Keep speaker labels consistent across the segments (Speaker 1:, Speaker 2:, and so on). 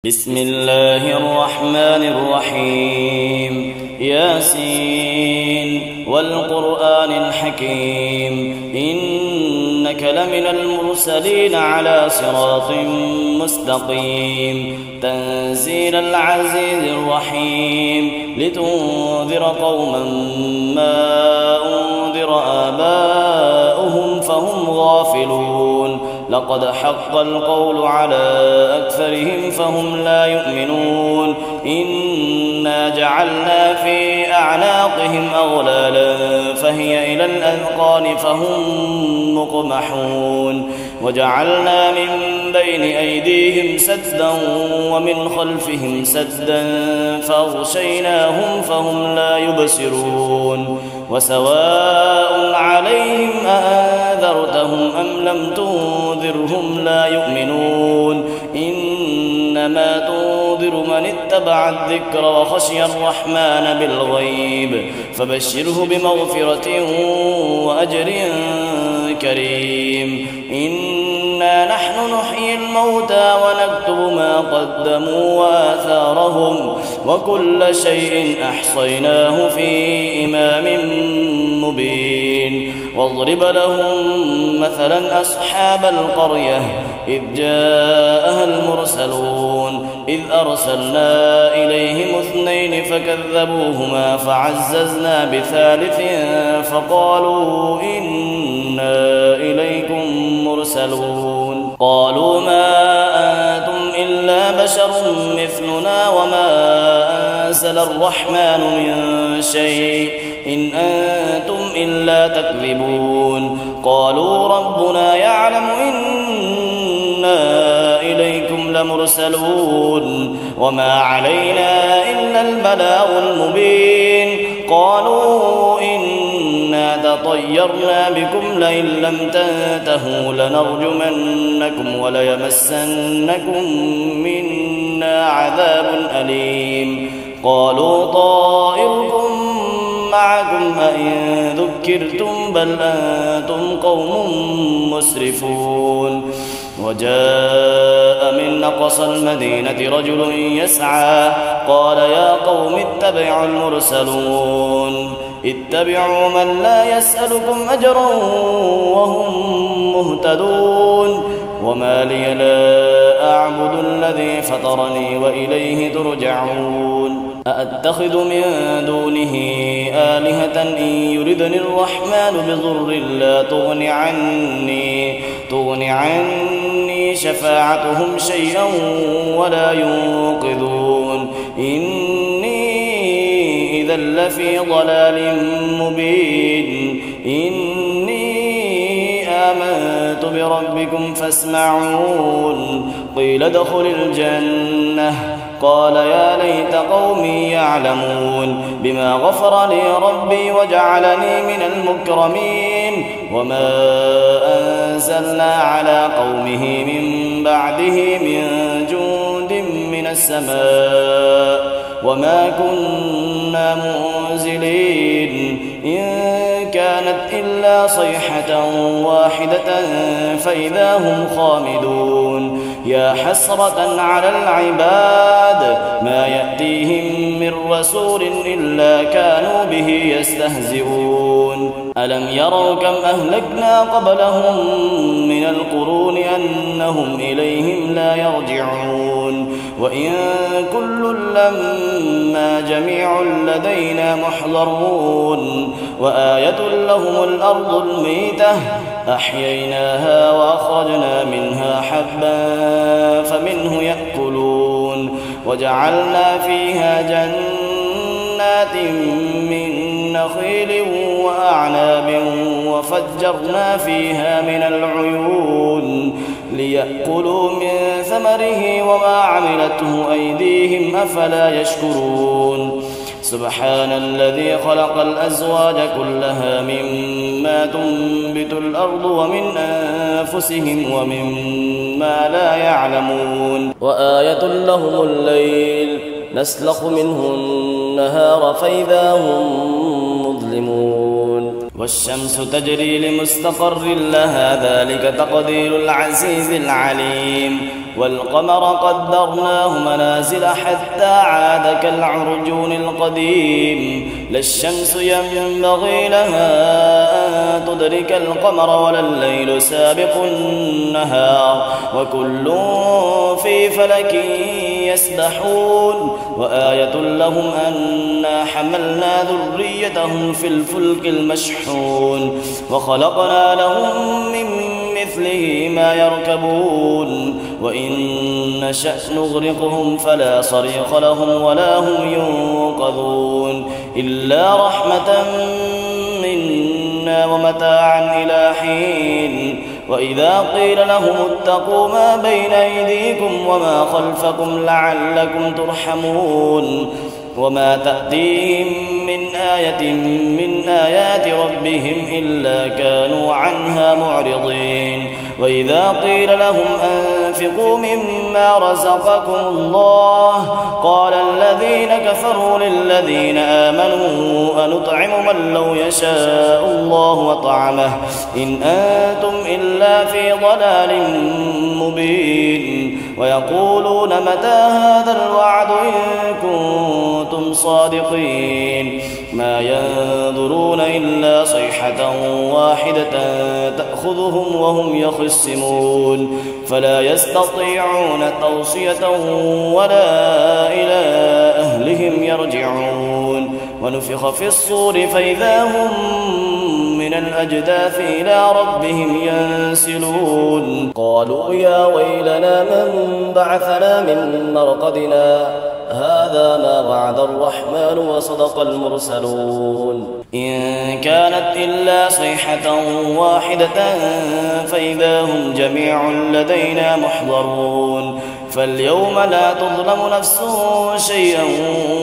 Speaker 1: بسم الله الرحمن الرحيم ياسين والقرآن الحكيم إنك لمن المرسلين على صراط مستقيم تنزيل العزيز الرحيم لتنذر قوما ما أنذر آباؤهم فهم غافلون لقد حق القول على أكثرهم فهم لا يؤمنون إنا جعلنا في أعناقهم أغلالا فهي إلى الأذقان فهم مقمحون وجعلنا من بين أيديهم سدا ومن خلفهم سدا فأغشيناهم فهم لا يبصرون وسواء عليهم أأنذرتهم أم لم تنذرهم لا يؤمنون إنما تنذر من اتبع الذكر وخشي الرحمن بالغيب فبشره بمغفرة وأجر كريم إنا نحن نحيي الموتى ونكتب ما قدموا وآثارهم وكل شيء أحصيناه في إمام مبين واضرب لهم مثلا أصحاب القرية إذ جاءها المرسلون إذ أرسلنا إليهم 2 فكذبوهما فعززنا بثالث فقالوا إنا إليكم مرسلون قالوا ما أنتم إلا بشر مثلنا وما أنزل الرحمن من شيء إن أنتم إلا تكذبون قالوا ربنا يعلم إنا إليكم لمرسلون وما علينا إلا البلاغ المبين قالوا إنا تطيرنا بكم لئن لم تنتهوا لنرجمنكم وليمسنكم منا عذاب أليم قالوا طائركم معكم أئن ذكرتم بل أنتم قوم مسرفون وجاء من أقصى المدينة رجل يسعى قال يا قوم اتبعوا المرسلون اتبعوا من لا يسألكم أجرا وهم مهتدون وما لي لا أعبد الذي فطرني وإليه ترجعون أأتخذ من دونه آلهة إن يردني الرحمن بضر لا تغن عني شفاعتهم شيئا ولا ينقذون إني إذا لفي ضلال مبين إني آمنت بربكم فاسمعون قيل ادخل الجنة قال يا ليت قومي يعلمون بما غفر لي ربي وجعلني من المكرمين وما أنزلنا على قومه من بعده من جند من السماء وما كنا منزلين إن كانت إلا صيحة واحدة فإذا هم خامدون يا حسرة على العباد ما يأتيهم من رسول إلا كانوا به يستهزئون ألم يروا كم أهلكنا قبلهم من القرون أنهم إليهم لا يرجعون وإن كل لما جميع لدينا محضرون وآية لهم الأرض الميتة أحييناها وأخرجنا منها حبا فمنه يأكلون وجعلنا فيها جنات من نخيل وأعناب وفجرنا فيها من العيون ليأكلوا من ثمره وما عملته أيديهم أفلا يشكرون سبحان الذي خلق الأزواج كلها مما تنبت الأرض ومن أنفسهم ومما لا يعلمون وآية لهم الليل نسلخ منه النهار فإذا هم مظلمون والشمس تجري لمستقر لها ذلك تقدير العزيز العليم والقمر قدرناه منازل حتى عاد كالعرجون القديم لا الشمس ينبغي لها أن تدرك القمر ولا الليل سابق النهار وكل في فلك يسبحون وآية لهم أنا حملنا ذريتهم في الفلك المشحون وخلقنا لهم من مثله ما يركبون وإن نشأ نغرقهم فلا صريخ لهم ولا هم ينقذون إلا رحمة منا ومتاعا إلى حين وإذا قيل لهم اتقوا ما بين أيديكم وما خلفكم لعلكم ترحمون وما تأتيهم من آية من آيات ربهم إلا كانوا عنها معرضين وإذا قيل لهم أنفقوا مما رزقكم الله قال الذين كفروا للذين آمنوا أنطعم من لو يشاء الله وطعمه إن أنتم إلا في ضلال مبين ويقولون متى هذا الوعد إن كنتم صادقين ما ينظرون إلا صيحة واحدة تأخذهم وهم يخصمون فلا يستطيعون توصية ولا إلى أهلهم يرجعون ونفخ في الصور فإذا هم من الأجداث إلى ربهم ينسلون قالوا يا ويلنا من بعثنا من مرقدنا هذا ما وعد الرحمن وصدق المرسلون إن كانت إلا صيحة واحدة فإذا هم جميع لدينا محضرون فاليوم لا تظلم نفس شيئا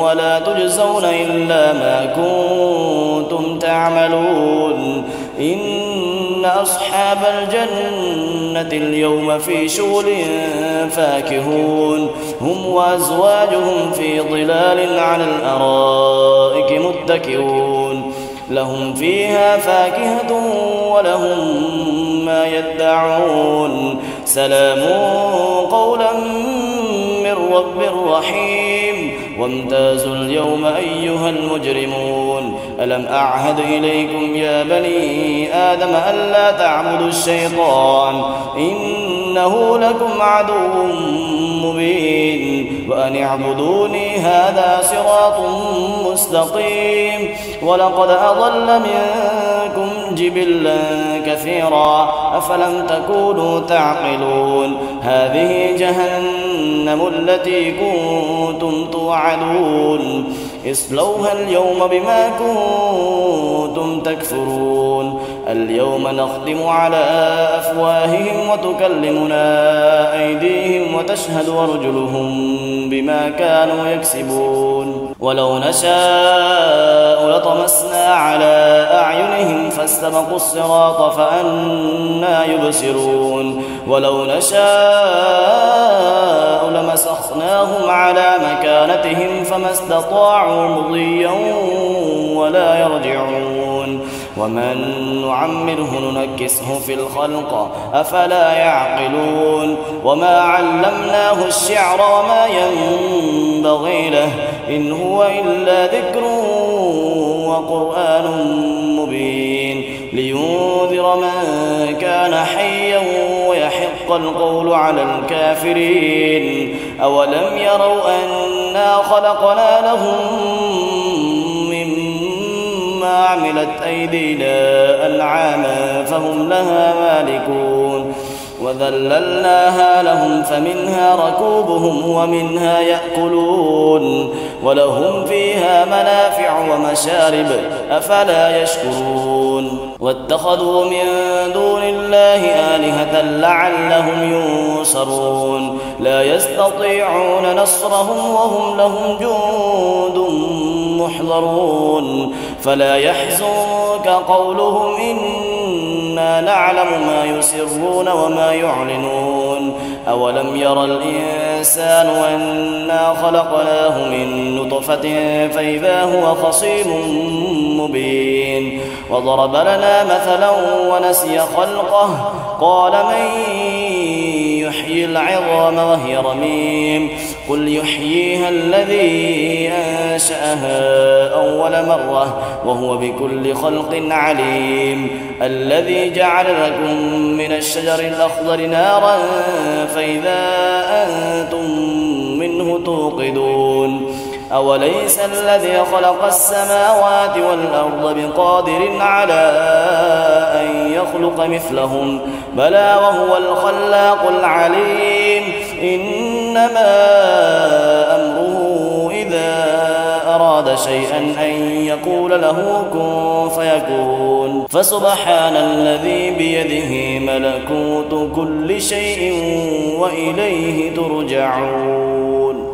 Speaker 1: ولا تجزون إلا ما كنتم تعملون إن أصحاب الجنة اليوم في شغل فاكهون هم وأزواجهم في ظلال على الأرائك متكئون لهم فيها فاكهة ولهم ما يدعون سلام قولا من رب رحيم وامتازوا اليوم أيها المجرمون ألم أعهد إليكم يا بني آدم ألا تعبدوا الشيطان إنه لكم عدو مبين وأن اعبدوني هذا صراط مستقيم ولقد أضل منكم جبلا كثيرا أفلم تكونوا تعقلون هذه جهنم التي كنتم توعدون اصلوها اليوم بما كنتم تكفرون اليوم نختم على أفواههم وتكلمنا أيديهم وتشهد أرجلهم بما كانوا يكسبون ولو نشاء لطمسنا على أعينهم فاستبقوا الصراط فأنى يبصرون ولو نشاء لمسخناهم على مكانتهم فما استطاعوا مضيا ولا يرجعون ومن نعمره ننكسه في الخلق أفلا يعقلون وما علمناه الشعر وما ينبغي له إن هو إلا ذكر وقرآن مبين لينذر من كان حيا ويحق القول على الكافرين أولم يروا أنا خلقنا لهم مما عملت أيدينا أنعاما فهم لها مالكون وذللناها لهم فمنها ركوبهم ومنها يأكلون ولهم فيها منافع ومشارب أفلا يشكرون واتخذوا من دون الله آلهة لعلهم ينصرون لا يستطيعون نصرهم وهم لهم جند محضرون فلا يحزنك قولهم إنا نعلم ما يسرون وما يعلنون أولم ير الإنسان أنا خلقناه من نطفة فإذا هو خصيم مبين وضرب لنا مثلا ونسي خلقه قال من يحيي يحيي العظام وهي رميم قل يحييها الذي أنشأها أول مرة وهو بكل خلق عليم الذي جعل لكم من الشجر الأخضر نارا فإذا أنتم منه توقدون أوليس الذي خلق السماوات والأرض بقادر على أن يخلق مثلهم بلى وهو الخلاق العليم إنما أمره إذا أراد شيئا أن يقول له كن فيكون فسبحان الذي بيده ملكوت كل شيء وإليه ترجعون.